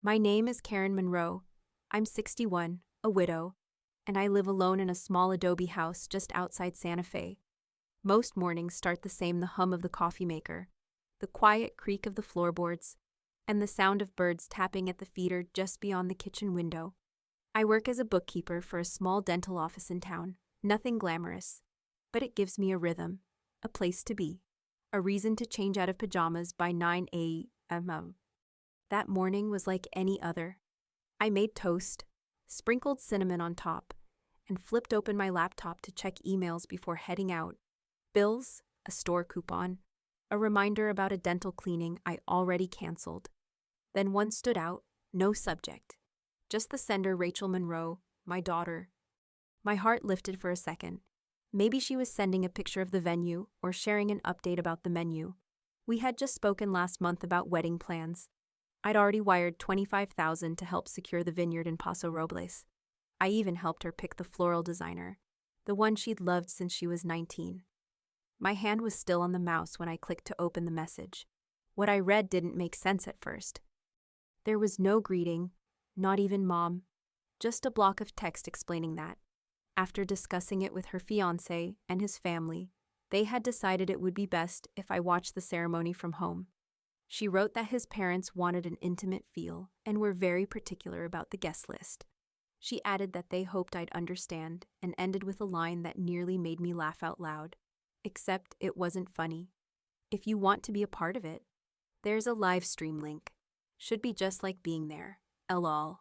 My name is Karen Monroe. I'm 61, a widow, and I live alone in a small adobe house just outside Santa Fe. Most mornings start the same: the hum of the coffee maker, the quiet creak of the floorboards, and the sound of birds tapping at the feeder just beyond the kitchen window. I work as a bookkeeper for a small dental office in town. Nothing glamorous, but it gives me a rhythm, a place to be, a reason to change out of pajamas by 9 a.m. That morning was like any other. I made toast, sprinkled cinnamon on top, and flipped open my laptop to check emails before heading out. Bills, a store coupon, a reminder about a dental cleaning I already canceled. Then one stood out, no subject. Just the sender, Rachel Monroe, my daughter. My heart lifted for a second. Maybe she was sending a picture of the venue or sharing an update about the menu. We had just spoken last month about wedding plans. I'd already wired $25,000 to help secure the vineyard in Paso Robles. I even helped her pick the floral designer, the one she'd loved since she was 19. My hand was still on the mouse when I clicked to open the message. What I read didn't make sense at first. There was no greeting, not even mom, just a block of text explaining that, after discussing it with her fiancé and his family, they had decided it would be best if I watched the ceremony from home. She wrote that his parents wanted an intimate feel and were very particular about the guest list. She added that they hoped I'd understand and ended with a line that nearly made me laugh out loud. Except it wasn't funny. If you want to be a part of it, there's a live stream link. Should be just like being there. LOL.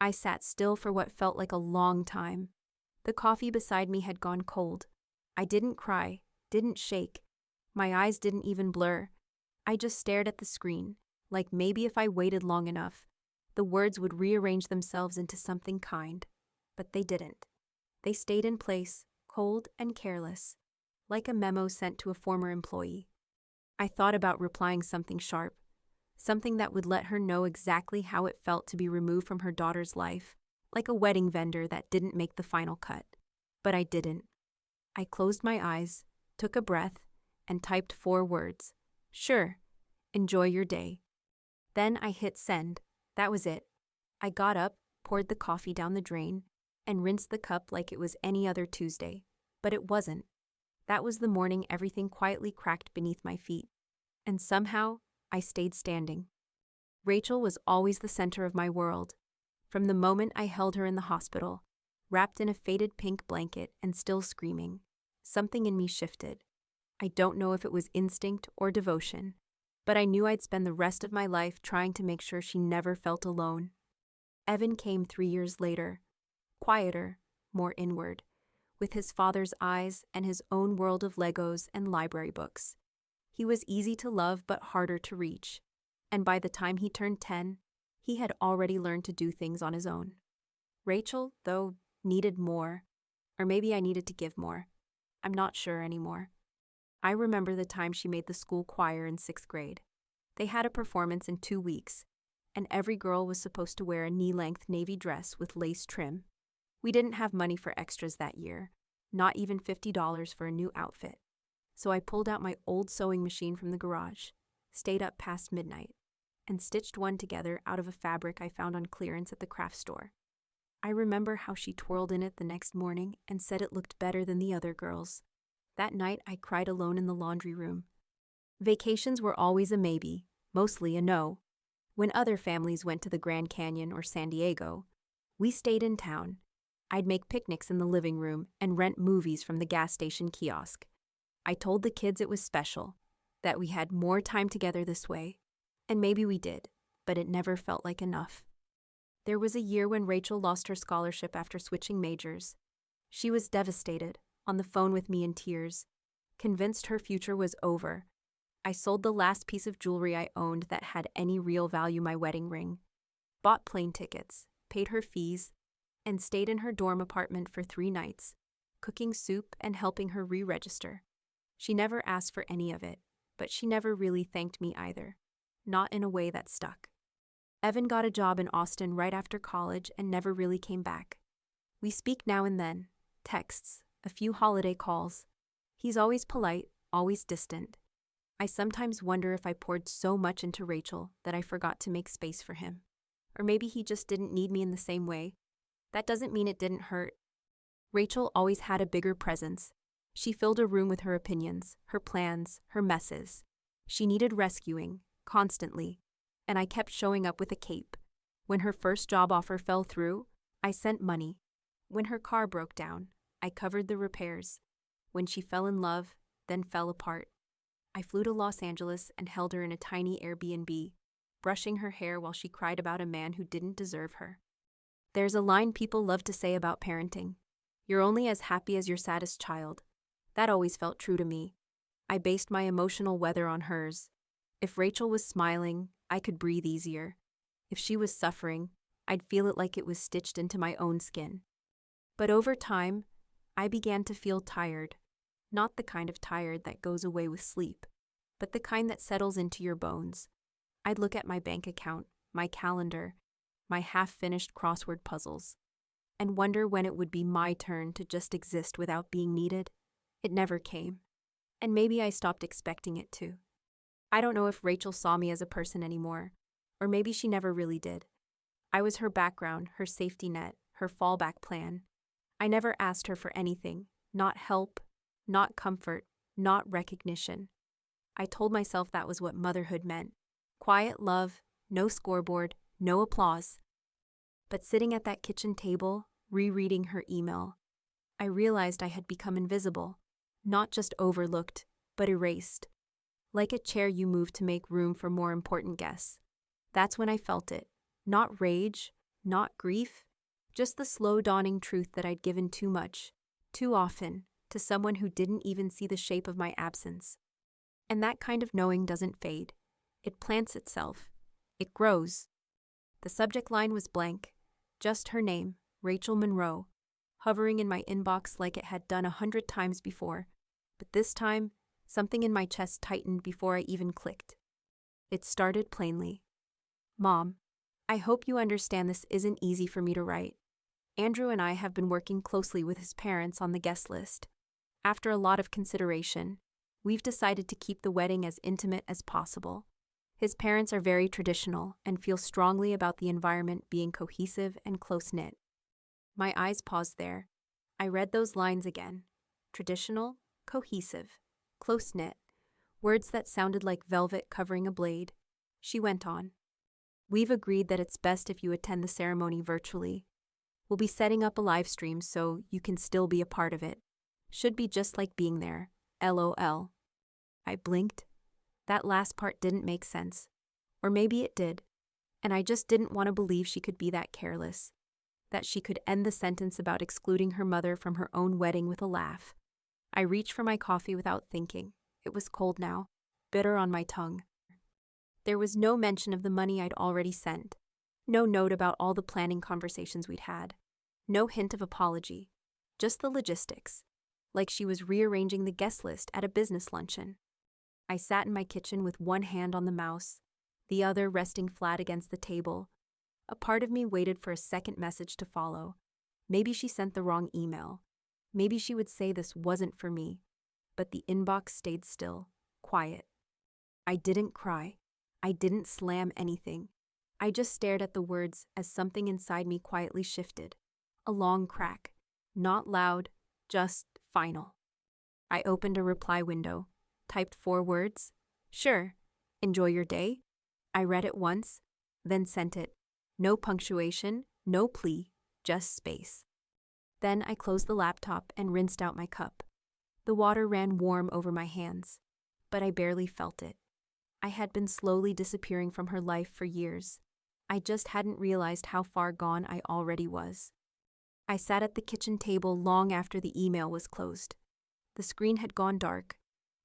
I sat still for what felt like a long time. The coffee beside me had gone cold. I didn't cry, didn't shake. My eyes didn't even blur. I just stared at the screen, like maybe if I waited long enough, the words would rearrange themselves into something kind. But they didn't. They stayed in place, cold and careless, like a memo sent to a former employee. I thought about replying something sharp, something that would let her know exactly how it felt to be removed from her daughter's life, like a wedding vendor that didn't make the final cut. But I didn't. I closed my eyes, took a breath, and typed 4 words. Sure, enjoy your day. Then I hit send. That was it. I got up, poured the coffee down the drain, and rinsed the cup like it was any other Tuesday. But it wasn't. That was the morning everything quietly cracked beneath my feet. And somehow, I stayed standing. Rachel was always the center of my world. From the moment I held her in the hospital, wrapped in a faded pink blanket and still screaming, something in me shifted. I don't know if it was instinct or devotion, but I knew I'd spend the rest of my life trying to make sure she never felt alone. Evan came 3 years later, quieter, more inward, with his father's eyes and his own world of Legos and library books. He was easy to love but harder to reach, and by the time he turned 10, he had already learned to do things on his own. Rachel, though, needed more, or maybe I needed to give more. I'm not sure anymore. I remember the time she made the school choir in 6th grade. They had a performance in 2 weeks, and every girl was supposed to wear a knee-length navy dress with lace trim. We didn't have money for extras that year, not even $50 for a new outfit. So I pulled out my old sewing machine from the garage, stayed up past midnight, and stitched one together out of a fabric I found on clearance at the craft store. I remember how she twirled in it the next morning and said it looked better than the other girls. That night, I cried alone in the laundry room. Vacations were always a maybe, mostly a no. When other families went to the Grand Canyon or San Diego, we stayed in town. I'd make picnics in the living room and rent movies from the gas station kiosk. I told the kids it was special, that we had more time together this way. And maybe we did, but it never felt like enough. There was a year when Rachel lost her scholarship after switching majors. She was devastated, on the phone with me in tears, convinced her future was over. I sold the last piece of jewelry I owned that had any real value, my wedding ring, bought plane tickets, paid her fees, and stayed in her dorm apartment for 3 nights, cooking soup and helping her re-register. She never asked for any of it, but she never really thanked me either, not in a way that stuck. Evan got a job in Austin right after college and never really came back. We speak now and then, texts, a few holiday calls. He's always polite, always distant. I sometimes wonder if I poured so much into Rachel that I forgot to make space for him. Or maybe he just didn't need me in the same way. That doesn't mean it didn't hurt. Rachel always had a bigger presence. She filled a room with her opinions, her plans, her messes. She needed rescuing, constantly, and I kept showing up with a cape. When her first job offer fell through, I sent money. When her car broke down, I covered the repairs. When she fell in love, then fell apart, I flew to Los Angeles and held her in a tiny Airbnb, brushing her hair while she cried about a man who didn't deserve her. There's a line people love to say about parenting. You're only as happy as your saddest child. That always felt true to me. I based my emotional weather on hers. If Rachel was smiling, I could breathe easier. If she was suffering, I'd feel it like it was stitched into my own skin. But over time, I began to feel tired. Not the kind of tired that goes away with sleep, but the kind that settles into your bones. I'd look at my bank account, my calendar, my half-finished crossword puzzles, and wonder when it would be my turn to just exist without being needed. It never came. And maybe I stopped expecting it to. I don't know if Rachel saw me as a person anymore, or maybe she never really did. I was her background, her safety net, her fallback plan. I never asked her for anything, not help, not comfort, not recognition. I told myself that was what motherhood meant. Quiet love, no scoreboard, no applause. But sitting at that kitchen table, rereading her email, I realized I had become invisible, not just overlooked, but erased. Like a chair you move to make room for more important guests. That's when I felt it. Not rage, not grief, just the slow dawning truth that I'd given too much, too often, to someone who didn't even see the shape of my absence. And that kind of knowing doesn't fade. It plants itself. It grows. The subject line was blank. Just her name, Rachel Monroe, hovering in my inbox like it had done 100 times before. But this time, something in my chest tightened before I even clicked. It started plainly. Mom, I hope you understand this isn't easy for me to write. Andrew and I have been working closely with his parents on the guest list. After a lot of consideration, we've decided to keep the wedding as intimate as possible. His parents are very traditional and feel strongly about the environment being cohesive and close-knit. My eyes paused there. I read those lines again. Traditional, cohesive, close-knit, words that sounded like velvet covering a blade. She went on. We've agreed that it's best if you attend the ceremony virtually. We'll be setting up a live stream so you can still be a part of it. Should be just like being there. LOL. I blinked. That last part didn't make sense. Or maybe it did. And I just didn't want to believe she could be that careless. That she could end the sentence about excluding her mother from her own wedding with a laugh. I reached for my coffee without thinking. It was cold now, bitter on my tongue. There was no mention of the money I'd already sent. No note about all the planning conversations we'd had. No hint of apology. Just the logistics. Like she was rearranging the guest list at a business luncheon. I sat in my kitchen with one hand on the mouse, the other resting flat against the table. A part of me waited for a second message to follow. Maybe she sent the wrong email. Maybe she would say this wasn't for me. But the inbox stayed still, quiet. I didn't cry. I didn't slam anything. I just stared at the words as something inside me quietly shifted. A long crack. Not loud, just final. I opened a reply window, typed 4 words. Sure. Enjoy your day. I read it once, then sent it. No punctuation, no plea, just space. Then I closed the laptop and rinsed out my cup. The water ran warm over my hands, but I barely felt it. I had been slowly disappearing from her life for years. I just hadn't realized how far gone I already was. I sat at the kitchen table long after the email was closed. The screen had gone dark,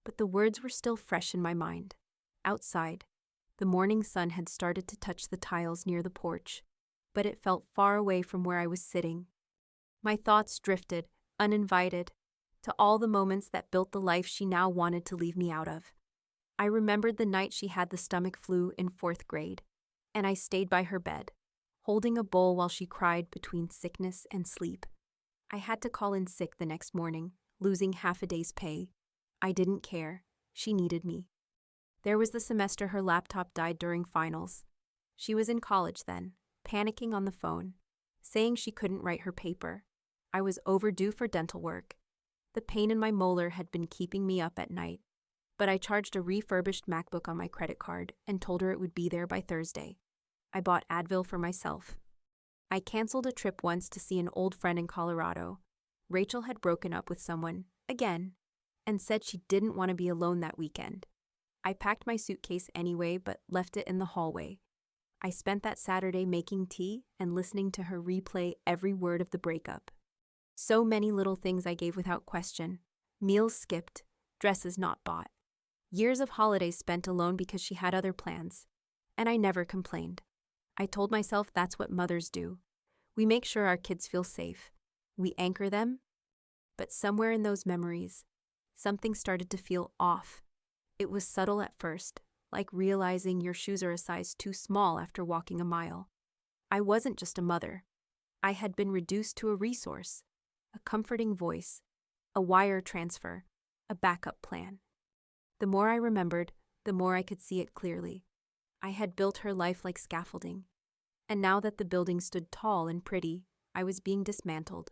but the words were still fresh in my mind. Outside, the morning sun had started to touch the tiles near the porch, but it felt far away from where I was sitting. My thoughts drifted, uninvited, to all the moments that built the life she now wanted to leave me out of. I remembered the night she had the stomach flu in 4th grade, and I stayed by her bed, holding a bowl while she cried between sickness and sleep. I had to call in sick the next morning, losing half a day's pay. I didn't care. She needed me. There was the semester her laptop died during finals. She was in college then, panicking on the phone, saying she couldn't write her paper. I was overdue for dental work. The pain in my molar had been keeping me up at night, but I charged a refurbished MacBook on my credit card and told her it would be there by Thursday. I bought Advil for myself. I canceled a trip once to see an old friend in Colorado. Rachel had broken up with someone, again, and said she didn't want to be alone that weekend. I packed my suitcase anyway, but left it in the hallway. I spent that Saturday making tea and listening to her replay every word of the breakup. So many little things I gave without question. Meals skipped, dresses not bought. Years of holidays spent alone because she had other plans. And I never complained. I told myself that's what mothers do. We make sure our kids feel safe. We anchor them. But somewhere in those memories, something started to feel off. It was subtle at first, like realizing your shoes are a size too small after walking a mile. I wasn't just a mother. I had been reduced to a resource, a comforting voice, a wire transfer, a backup plan. The more I remembered, the more I could see it clearly. I had built her life like scaffolding, and now that the building stood tall and pretty, I was being dismantled,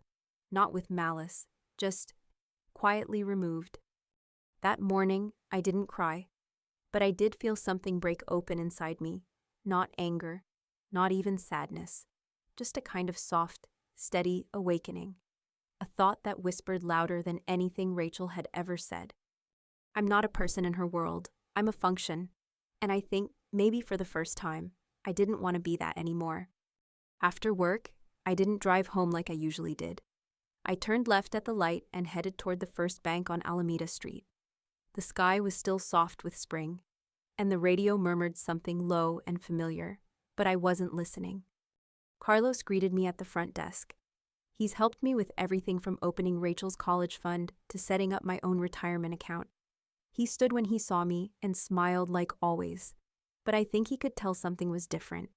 not with malice, just quietly removed. That morning, I didn't cry, but I did feel something break open inside me, not anger, not even sadness, just a kind of soft, steady awakening, a thought that whispered louder than anything Rachel had ever said. I'm not a person in her world, I'm a function, and I think, maybe for the first time, I didn't want to be that anymore. After work, I didn't drive home like I usually did. I turned left at the light and headed toward the first bank on Alameda Street. The sky was still soft with spring, and the radio murmured something low and familiar, but I wasn't listening. Carlos greeted me at the front desk. He's helped me with everything from opening Rachel's college fund to setting up my own retirement account. He stood when he saw me and smiled like always, but I think he could tell something was different.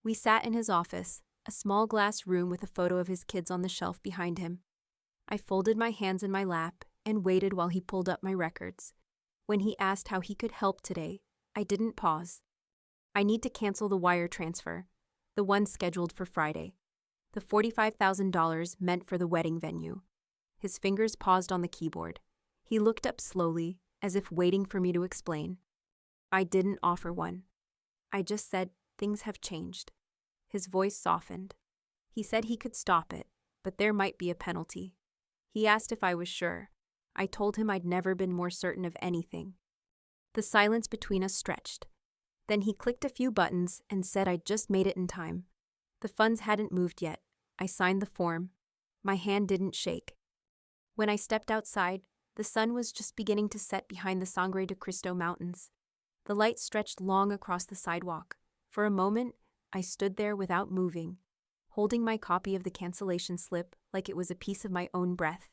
We sat in his office, a small glass room with a photo of his kids on the shelf behind him. I folded my hands in my lap and waited while he pulled up my records. When he asked how he could help today, I didn't pause. I need to cancel the wire transfer, the one scheduled for Friday. The $45,000 meant for the wedding venue. His fingers paused on the keyboard. He looked up slowly, as if waiting for me to explain. I didn't offer one. I just said, things have changed. His voice softened. He said he could stop it, but there might be a penalty. He asked if I was sure. I told him I'd never been more certain of anything. The silence between us stretched. Then he clicked a few buttons and said I'd just made it in time. The funds hadn't moved yet. I signed the form. My hand didn't shake. When I stepped outside, the sun was just beginning to set behind the Sangre de Cristo Mountains. The light stretched long across the sidewalk. For a moment, I stood there without moving, holding my copy of the cancellation slip like it was a piece of my own breath.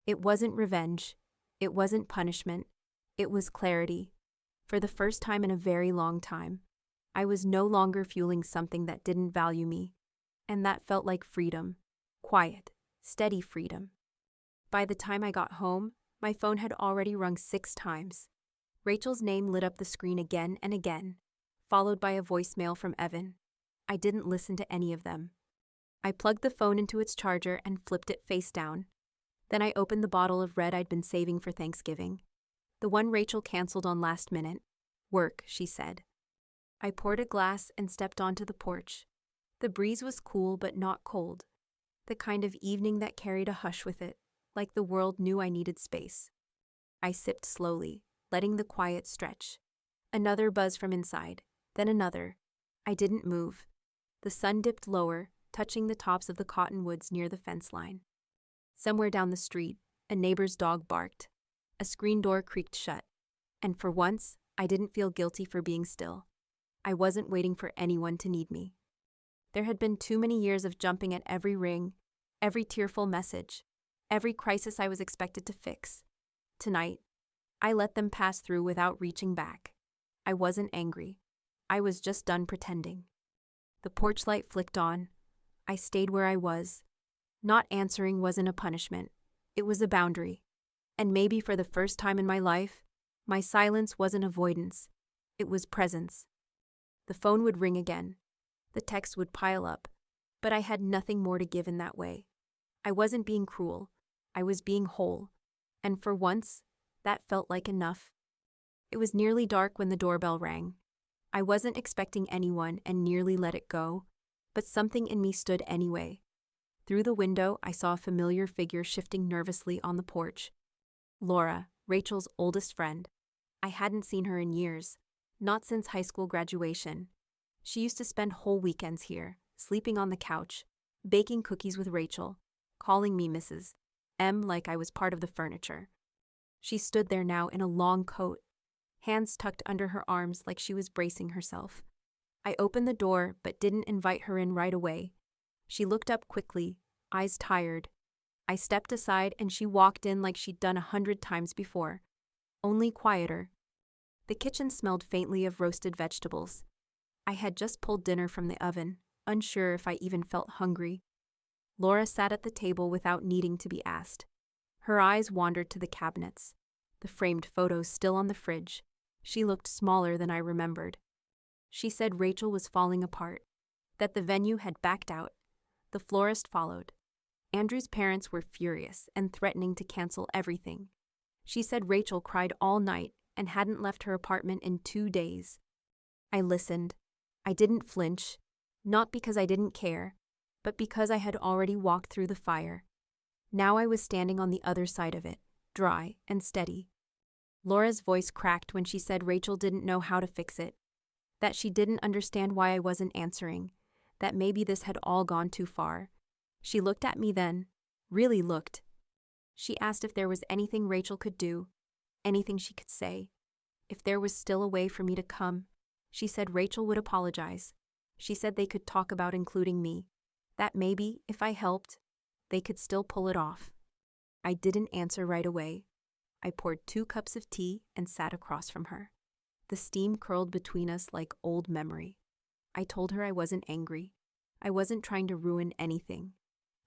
It wasn't revenge. It wasn't punishment. It was clarity. For the first time in a very long time, I was no longer fueling something that didn't value me, and that felt like freedom. Quiet, steady freedom. By the time I got home, my phone had already rung 6 times. Rachel's name lit up the screen again and again, followed by a voicemail from Evan. I didn't listen to any of them. I plugged the phone into its charger and flipped it face down. Then I opened the bottle of red I'd been saving for Thanksgiving. The one Rachel canceled on last minute. Work, she said. I poured a glass and stepped onto the porch. The breeze was cool but not cold. The kind of evening that carried a hush with it, like the world knew I needed space. I sipped slowly, letting the quiet stretch. Another buzz from inside, then another. I didn't move. The sun dipped lower, touching the tops of the cottonwoods near the fence line. Somewhere down the street, a neighbor's dog barked. A screen door creaked shut. And for once, I didn't feel guilty for being still. I wasn't waiting for anyone to need me. There had been too many years of jumping at every ring, every tearful message, every crisis I was expected to fix. Tonight, I let them pass through without reaching back. I wasn't angry. I was just done pretending. The porch light flicked on. I stayed where I was. Not answering wasn't a punishment. It was a boundary. And maybe for the first time in my life, my silence wasn't avoidance. It was presence. The phone would ring again. The texts would pile up, but I had nothing more to give in that way. I wasn't being cruel. I was being whole. And for once, that felt like enough. It was nearly dark when the doorbell rang. I wasn't expecting anyone and nearly let it go, but something in me stood anyway. Through the window, I saw a familiar figure shifting nervously on the porch. Laura, Rachel's oldest friend. I hadn't seen her in years, not since high school graduation. She used to spend whole weekends here, sleeping on the couch, baking cookies with Rachel, calling me Mrs. M like I was part of the furniture. She stood there now in a long coat, hands tucked under her arms like she was bracing herself. I opened the door but didn't invite her in right away. She looked up quickly, eyes tired. I stepped aside and she walked in like she'd done 100 times before, only quieter. The kitchen smelled faintly of roasted vegetables. I had just pulled dinner from the oven, unsure if I even felt hungry. Laura sat at the table without needing to be asked. Her eyes wandered to the cabinets, the framed photos still on the fridge. She looked smaller than I remembered. She said Rachel was falling apart, that the venue had backed out. The florist followed. Andrew's parents were furious and threatening to cancel everything. She said Rachel cried all night and hadn't left her apartment in 2 days. I listened. I didn't flinch, not because I didn't care, but because I had already walked through the fire. Now I was standing on the other side of it, dry and steady. Laura's voice cracked when she said Rachel didn't know how to fix it, that she didn't understand why I wasn't answering, that maybe this had all gone too far. She looked at me then, really looked. She asked if there was anything Rachel could do, anything she could say, if there was still a way for me to come. She said Rachel would apologize. She said they could talk about including me, that maybe, if I helped, they could still pull it off. I didn't answer right away. I poured 2 cups of tea and sat across from her. The steam curled between us like old memory. I told her I wasn't angry. I wasn't trying to ruin anything.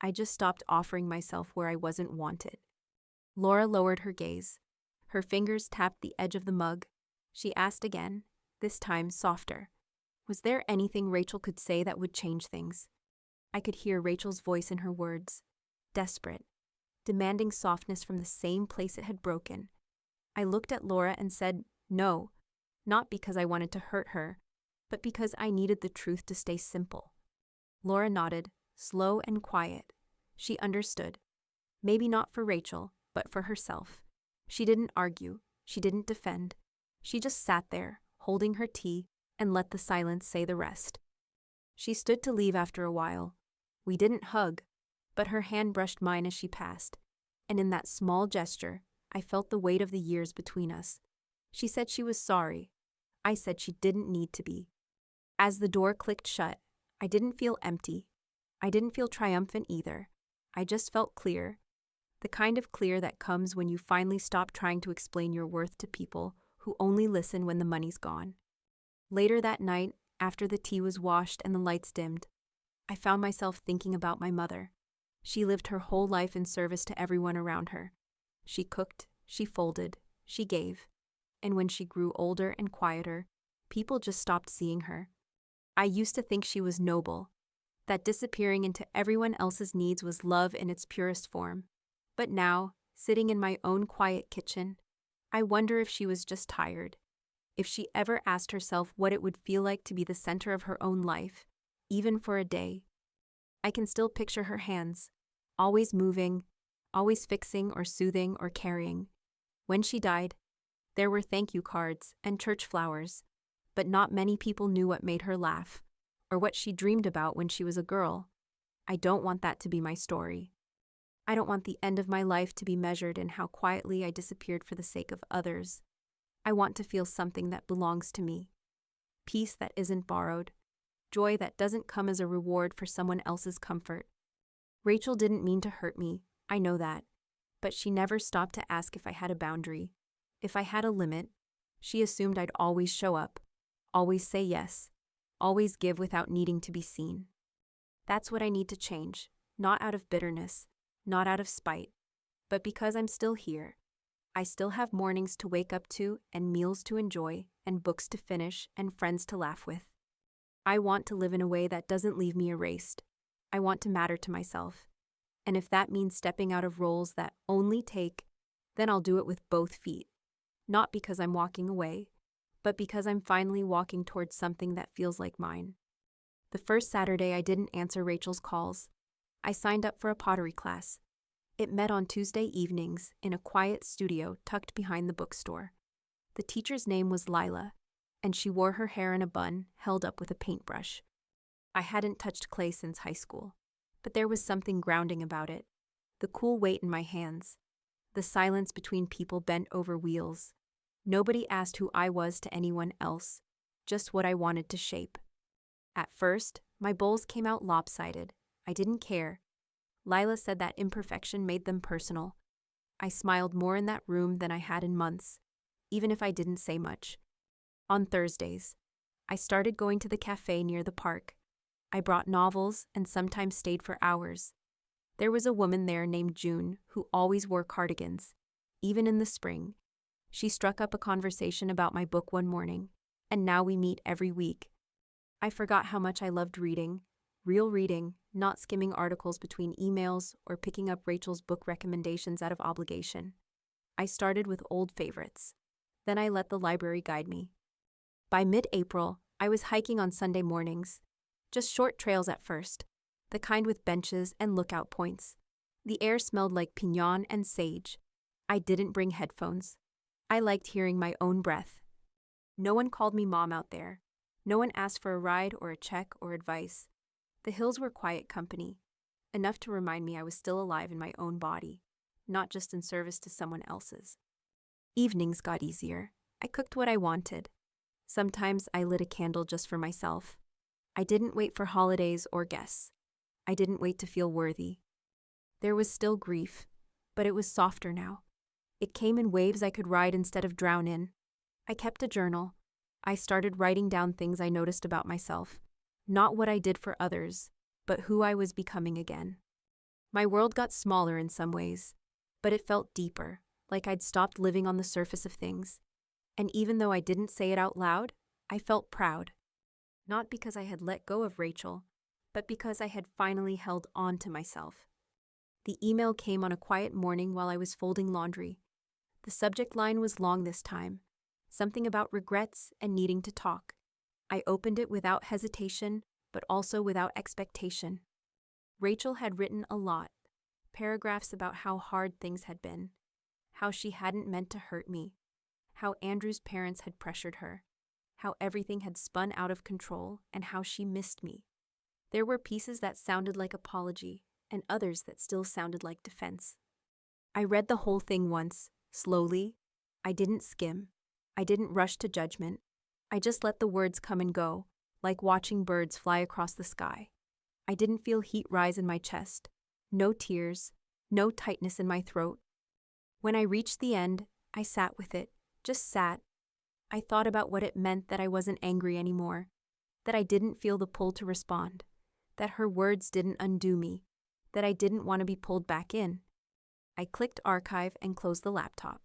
I just stopped offering myself where I wasn't wanted. Laura lowered her gaze. Her fingers tapped the edge of the mug. She asked again, this time softer. Was there anything Rachel could say that would change things? I could hear Rachel's voice in her words, desperate, demanding softness from the same place it had broken. I looked at Laura and said, no, not because I wanted to hurt her, but because I needed the truth to stay simple. Laura nodded, slow and quiet. She understood. Maybe not for Rachel, but for herself. She didn't argue. She didn't defend. She just sat there, holding her tea, and let the silence say the rest. She stood to leave after a while. We didn't hug, but her hand brushed mine as she passed, and in that small gesture, I felt the weight of the years between us. She said she was sorry. I said she didn't need to be. As the door clicked shut, I didn't feel empty. I didn't feel triumphant either. I just felt clear. The kind of clear that comes when you finally stop trying to explain your worth to people who only listen when the money's gone. Later that night, after the tea was washed and the lights dimmed, I found myself thinking about my mother. She lived her whole life in service to everyone around her. She cooked, she folded, she gave. And when she grew older and quieter, people just stopped seeing her. I used to think she was noble, that disappearing into everyone else's needs was love in its purest form. But now, sitting in my own quiet kitchen, I wonder if she was just tired, if she ever asked herself what it would feel like to be the center of her own life, even for a day. I can still picture her hands, always moving, always fixing or soothing or carrying. When she died, there were thank you cards and church flowers, but not many people knew what made her laugh, or what she dreamed about when she was a girl. I don't want that to be my story. I don't want the end of my life to be measured in how quietly I disappeared for the sake of others. I want to feel something that belongs to me. Peace that isn't borrowed. Joy that doesn't come as a reward for someone else's comfort. Rachel didn't mean to hurt me, I know that. But she never stopped to ask if I had a boundary, if I had a limit. She assumed I'd always show up, always say yes, always give without needing to be seen. That's what I need to change, not out of bitterness, not out of spite, but because I'm still here. I still have mornings to wake up to and meals to enjoy and books to finish and friends to laugh with. I want to live in a way that doesn't leave me erased. I want to matter to myself. And if that means stepping out of roles that only take, then I'll do it with both feet. Not because I'm walking away, but because I'm finally walking towards something that feels like mine. The first Saturday, I didn't answer Rachel's calls. I signed up for a pottery class. It met on Tuesday evenings in a quiet studio tucked behind the bookstore. The teacher's name was Lila, and she wore her hair in a bun held up with a paintbrush. I hadn't touched clay since high school, but there was something grounding about it. The cool weight in my hands, the silence between people bent over wheels. Nobody asked who I was to anyone else, just what I wanted to shape. At first, my bowls came out lopsided. I didn't care. Lila said that imperfection made them personal. I smiled more in that room than I had in months, even if I didn't say much. On Thursdays, I started going to the cafe near the park. I brought novels and sometimes stayed for hours. There was a woman there named June who always wore cardigans, even in the spring. She struck up a conversation about my book one morning, and now we meet every week. I forgot how much I loved reading, real reading, not skimming articles between emails or picking up Rachel's book recommendations out of obligation. I started with old favorites. Then I let the library guide me. By mid-April, I was hiking on Sunday mornings. Just short trails at first, the kind with benches and lookout points. The air smelled like piñon and sage. I didn't bring headphones. I liked hearing my own breath. No one called me mom out there. No one asked for a ride or a check or advice. The hills were quiet company, enough to remind me I was still alive in my own body, not just in service to someone else's. Evenings got easier. I cooked what I wanted. Sometimes I lit a candle just for myself. I didn't wait for holidays or guests. I didn't wait to feel worthy. There was still grief, but it was softer now. It came in waves I could ride instead of drown in. I kept a journal. I started writing down things I noticed about myself. Not what I did for others, but who I was becoming again. My world got smaller in some ways, but it felt deeper, like I'd stopped living on the surface of things. And even though I didn't say it out loud, I felt proud. Not because I had let go of Rachel, but because I had finally held on to myself. The email came on a quiet morning while I was folding laundry. The subject line was long this time, something about regrets and needing to talk. I opened it without hesitation, but also without expectation. Rachel had written a lot, paragraphs about how hard things had been, how she hadn't meant to hurt me, how Andrew's parents had pressured her, how everything had spun out of control, and how she missed me. There were pieces that sounded like apology, and others that still sounded like defense. I read the whole thing once, slowly. I didn't skim. I didn't rush to judgment. I just let the words come and go, like watching birds fly across the sky. I didn't feel heat rise in my chest. No tears, no tightness in my throat. When I reached the end, I sat with it, just sat. I thought about what it meant that I wasn't angry anymore, that I didn't feel the pull to respond, that her words didn't undo me, that I didn't want to be pulled back in. I clicked archive and closed the laptop.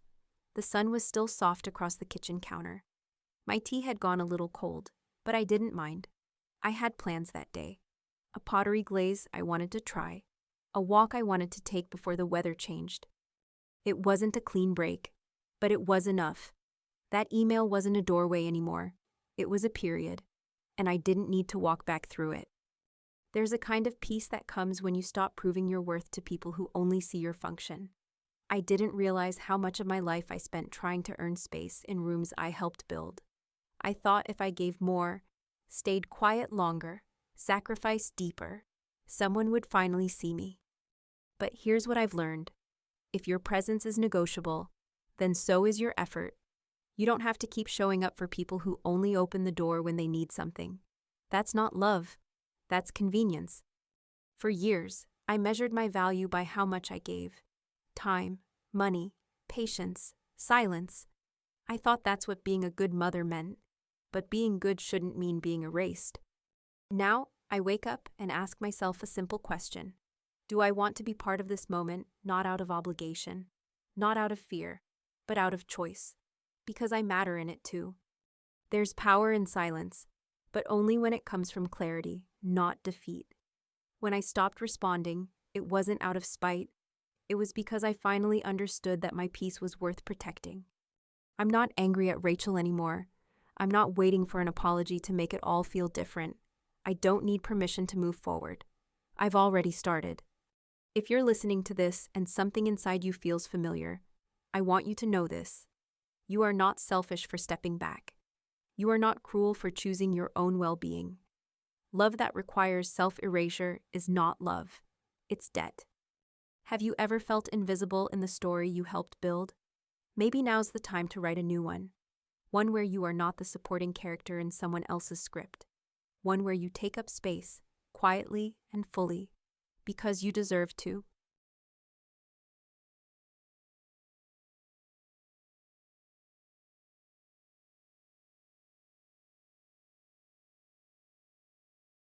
The sun was still soft across the kitchen counter. My tea had gone a little cold, but I didn't mind. I had plans that day. A pottery glaze I wanted to try, a walk I wanted to take before the weather changed. It wasn't a clean break, but it was enough. That email wasn't a doorway anymore. It was a period, and I didn't need to walk back through it. There's a kind of peace that comes when you stop proving your worth to people who only see your function. I didn't realize how much of my life I spent trying to earn space in rooms I helped build. I thought if I gave more, stayed quiet longer, sacrificed deeper, someone would finally see me. But here's what I've learned. If your presence is negotiable, then so is your effort. You don't have to keep showing up for people who only open the door when they need something. That's not love. That's convenience. For years, I measured my value by how much I gave. Time, money, patience, silence. I thought that's what being a good mother meant, but being good shouldn't mean being erased. Now, I wake up and ask myself a simple question. Do I want to be part of this moment, not out of obligation, not out of fear, but out of choice? Because I matter in it too. There's power in silence, but only when it comes from clarity, not defeat. When I stopped responding, it wasn't out of spite. It was because I finally understood that my peace was worth protecting. I'm not angry at Rachel anymore. I'm not waiting for an apology to make it all feel different. I don't need permission to move forward. I've already started. If you're listening to this and something inside you feels familiar, I want you to know this. You are not selfish for stepping back. You are not cruel for choosing your own well-being. Love that requires self-erasure is not love. It's debt. Have you ever felt invisible in the story you helped build? Maybe now's the time to write a new one. One where you are not the supporting character in someone else's script. One where you take up space, quietly and fully, because you deserve to.